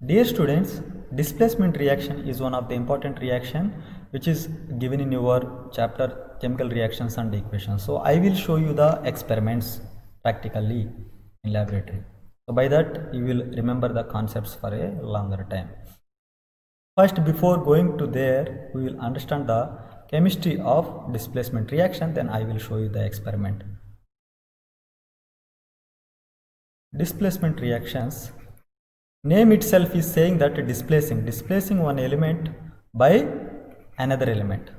Dear students, displacement reaction is one of the important reaction which is given in your chapter chemical reactions and equations. So I will show you the experiments practically in laboratory. So by that you will remember the concepts for a longer time. First, before going to there, we will understand the chemistry of displacement reaction, then I will show you the experiment. Displacement reactions, name itself is saying that displacing one element by another element.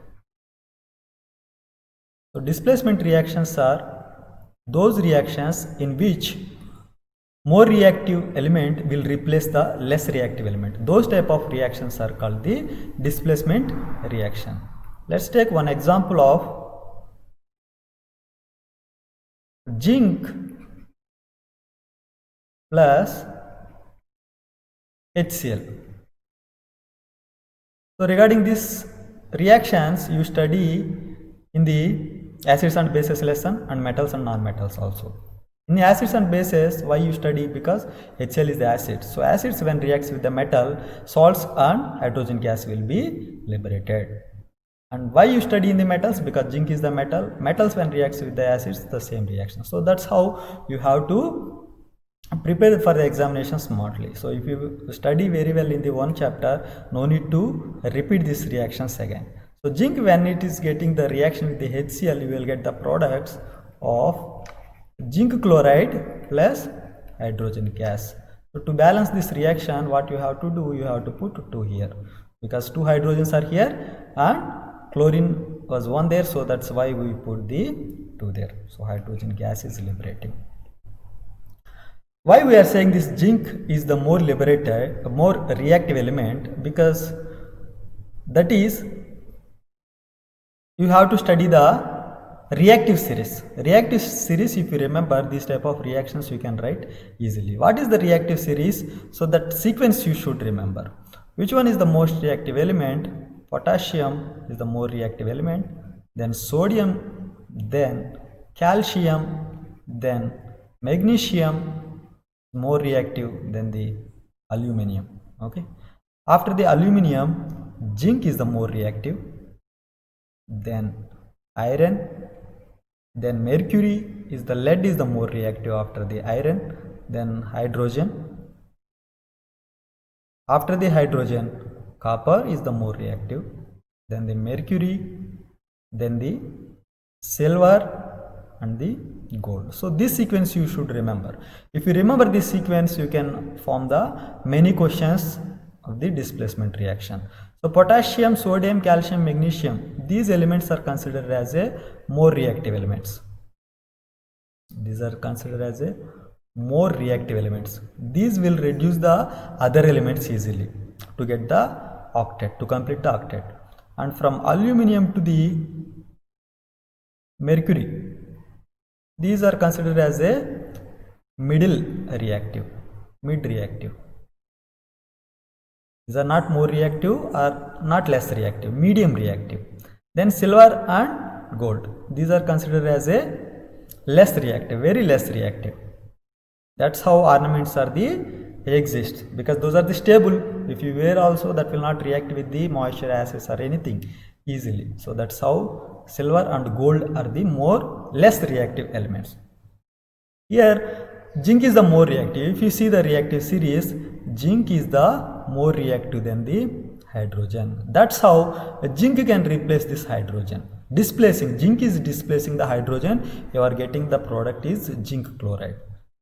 So displacement reactions are those reactions in which more reactive element will replace the less reactive element. Those type of reactions are called the displacement reaction. Let's take one example of zinc plus HCl. So regarding these reactions you study in the acids and bases lesson and metals and non-metals also. In the acids and bases, why you study? Because HCl is the acid. So acids when reacts with the metal, salts and hydrogen gas will be liberated. And why you study in the metals? Because zinc is the metal. Metals when reacts with the acids, the same reaction. So that's how you have to prepare for the examination smartly. So if you study very well in the one chapter, no need to repeat these reactions again. So zinc when it is getting the reaction with the HCl, you will get the products of zinc chloride plus hydrogen gas. So to balance this reaction, what you have to do, you have to put 2 here, because 2 hydrogens are here and chlorine was 1 there, so that's why we put the 2 there. So hydrogen gas is liberating. Why we are saying this zinc is the more liberated, more reactive element? Because that is, you have to study the reactive series. Reactive series, if you remember these type of reactions, you can write easily. What is the reactive series? So that sequence you should remember. Which one is the most reactive element? Potassium is the more reactive element, then sodium, then calcium, then magnesium, more reactive than the aluminum. Okay. After the aluminum, zinc is the more reactive, then iron, then mercury is the lead is the more reactive after the iron, then hydrogen. After the hydrogen, copper is the more reactive, then the mercury, then the silver and the gold. So this sequence you should remember. If you remember this sequence, you can form the many questions of the displacement reaction. So potassium, sodium, calcium, magnesium, these elements are considered as a more reactive elements. These are considered as a more reactive elements. These will reduce the other elements easily to get the octet, to complete the octet. And from aluminum to the mercury, these are considered as a middle reactive, mid reactive. These are not more reactive or not less reactive, medium reactive. Then silver and gold, these are considered as a less reactive, very less reactive. That's how ornaments are the exist, because those are the stable. If you wear also, that will not react with the moisture, acids or anything easily. So that's how silver and gold are the more less reactive elements. Here zinc is the more reactive. If you see the reactive series, zinc is the more reactive than the hydrogen. That's how zinc can replace this hydrogen. Displacing, zinc is displacing the hydrogen, you are getting the product is zinc chloride.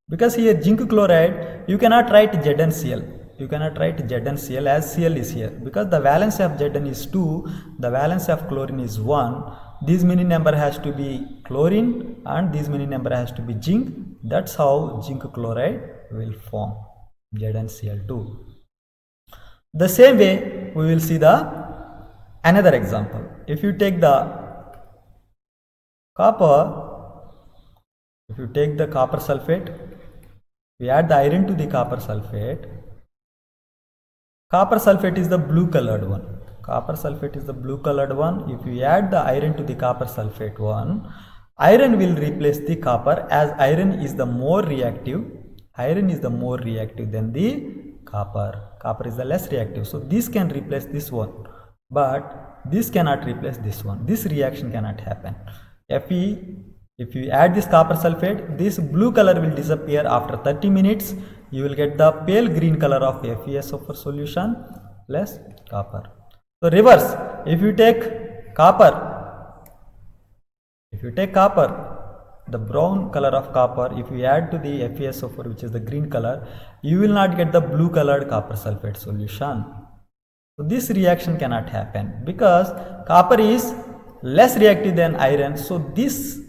Because here zinc chloride, you cannot write ZnCl. You cannot write ZnCl as Cl is here, because the valence of Zn is 2, the valence of chlorine is 1. This many number has to be chlorine and this many number has to be zinc. That's how zinc chloride will form, ZnCl2. The same way we will see the another example. If you take the copper, if you take the copper sulfate, we add the iron to the copper sulfate. Copper sulfate is the blue colored one. Copper sulfate is the blue colored one. If you add the iron to the copper sulfate one, iron will replace the copper, as iron is the more reactive. Iron is the more reactive than the Copper is the less reactive. So this can replace this one, but this cannot replace this one. This reaction cannot happen. If you add this copper sulfate, this blue color will disappear after 30 minutes. You will get the pale green color of FeSO4 solution plus copper. So reverse, if you take copper, the brown color of copper, if you add to the FeSO4, which is the green color, you will not get the blue colored copper sulfate solution. So this reaction cannot happen because copper is less reactive than iron. So this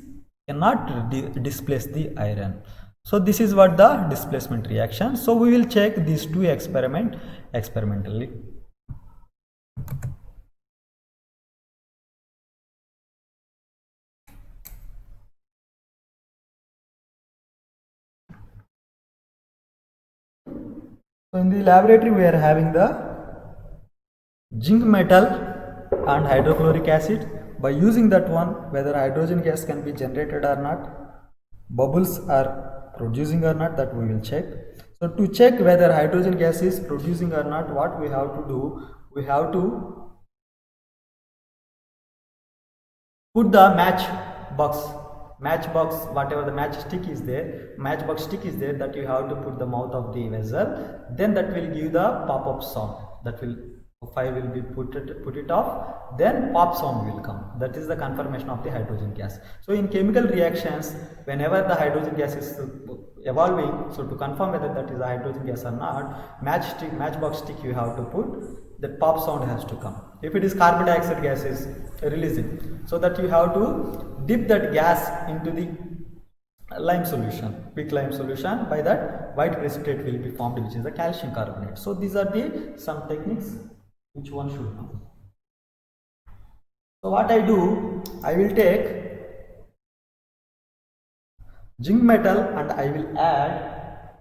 cannot displace the iron. So this is what the displacement reaction. So we will check these two experimentally. So in the laboratory we are having the zinc metal and hydrochloric acid. By using that one, whether hydrogen gas can be generated or not, bubbles are producing or not, that we will check. So to check whether hydrogen gas is producing or not, what we have to do, we have to put the matchbox, whatever the matchstick is there, that you have to put the mouth of the vessel, then that will give the pop-up sound. That will, fire will be put it off, then pop sound will come. That is the confirmation of the hydrogen gas. So in chemical reactions, whenever the hydrogen gas is evolving, so to confirm whether that is a hydrogen gas or not, matchbox stick you have to put, that pop sound has to come. If it is carbon dioxide gas is releasing, so that you have to dip that gas into the lime solution, weak lime solution. By that, white precipitate will be formed, which is the calcium carbonate. So these are the some techniques which one should know. So what I do, I will take zinc metal and I will add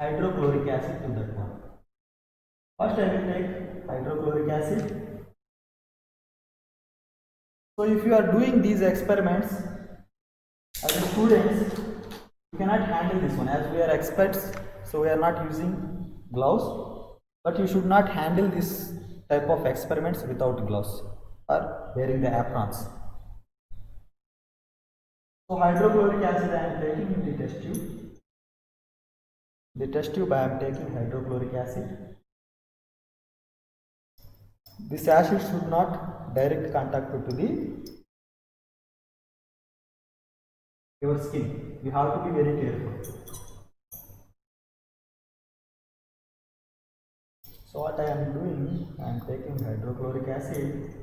hydrochloric acid to that one. First I will take hydrochloric acid. So if you are doing these experiments as a students, you cannot handle this one, as we are experts, so we are not using gloves, but you should not handle this type of experiments without gloves or wearing the aprons. So hydrochloric acid I am taking in the test tube. The test tube I am taking hydrochloric acid. This acid should not direct contact to your skin. You have to be very careful. So what I am doing, I am taking hydrochloric acid.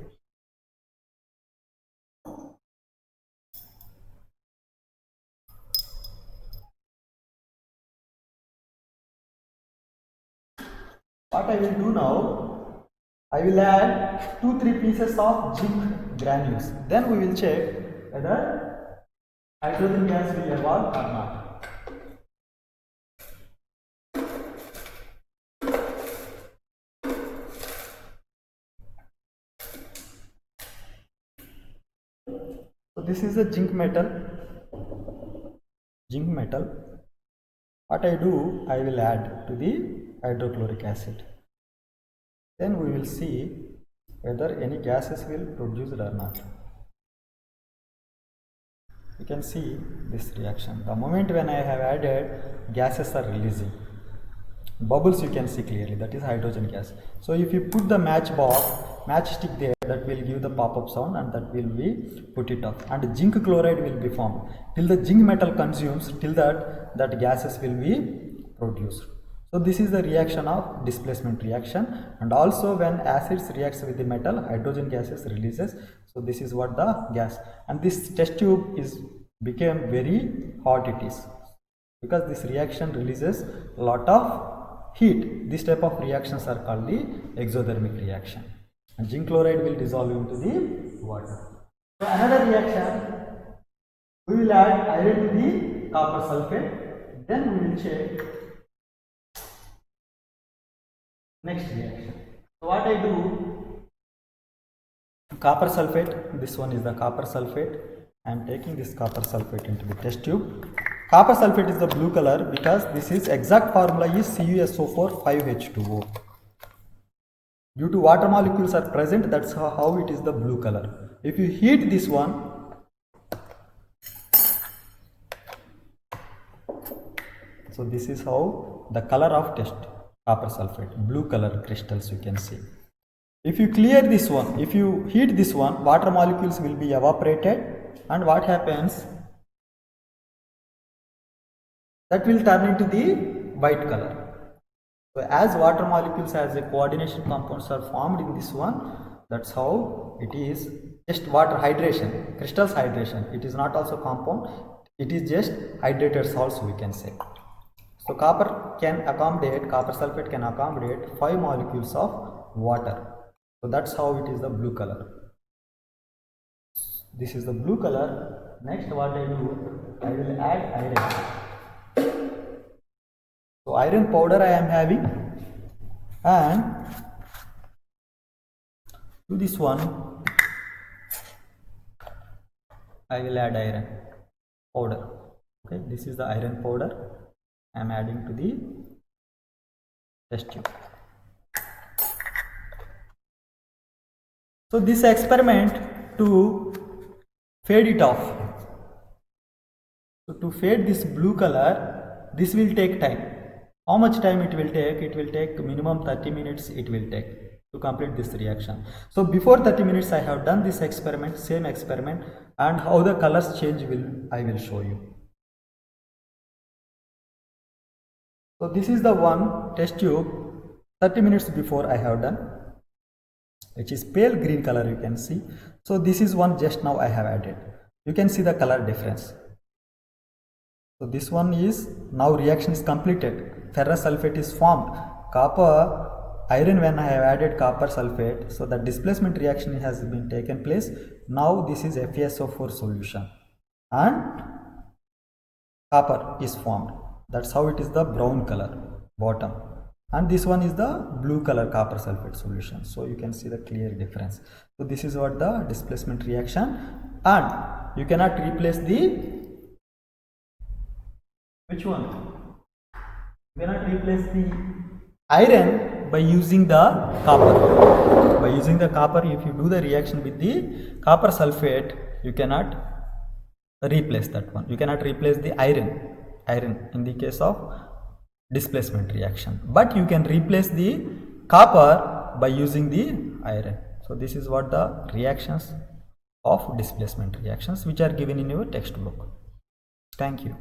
What I will do now, I will add 2-3 pieces of zinc granules. Then we will check whether hydrogen gas will evolve or not. So this is a zinc metal. What I do, I will add to the hydrochloric acid. Then we will see whether any gases will produce or not. You can see this reaction. The moment when I have added, gases are releasing. Bubbles you can see clearly, that is hydrogen gas. So if you put the matchstick there, that will give the pop-up sound and that will be put it off. And zinc chloride will be formed. Till the zinc metal consumes, till that gases will be produced. So this is the reaction of displacement reaction, and also when acids reacts with the metal, hydrogen gases releases. So this is what the gas, and this test tube became very hot it is, because this reaction releases a lot of heat. This type of reactions are called the exothermic reaction, and zinc chloride will dissolve into the water. So another reaction, we will add iron to the copper sulfate, then we will check next reaction. So what I do, copper sulfate, this one is the copper sulfate. I am taking this copper sulfate into the test tube. Copper sulfate is the blue color because this is exact formula is CuSO4 5H2O. Due to water molecules are present, that's how it is the blue color. If you heat this one, so this is how the color of test copper sulfate, blue color crystals you can see. If you clear this one, if you heat this one, water molecules will be evaporated, and what happens? That will turn into the white color. So as water molecules as a coordination compounds are formed in this one, that's how it is just water hydration, crystals hydration. It is not also compound, it is just hydrated salts we can say. So copper sulfate can accommodate 5 molecules of water. So that's how it is the blue color. This is the blue color. Next what I do, I will add iron. So iron powder I am having, and to this one I will add iron powder. Okay, this is the iron powder I am adding to the test tube. So this experiment to fade it off. So to fade this blue color, this will take time. How much time it will take? It will take minimum 30 minutes it will take to complete this reaction. So before 30 minutes I have done this experiment, same experiment, and how the colors change I will show you. So this is the one test tube 30 minutes before I have done, which is pale green color you can see. So this is one just now I have added. You can see the color difference. So this one is now reaction is completed. Ferrous sulfate is formed. Iron when I have added copper sulfate, so the displacement reaction has been taken place. Now this is FeSO4 solution and copper is formed. That's how it is the brown color bottom, and this one is the blue color copper sulfate solution. So you can see the clear difference. So this is what the displacement reaction, and you cannot replace the which one? You cannot replace the iron by using the copper. By using the copper, if you do the reaction with the copper sulfate, you cannot replace that one. You cannot replace the iron in the case of displacement reaction, but you can replace the copper by using the iron. So this is what the reactions of displacement reactions which are given in your textbook. Thank you.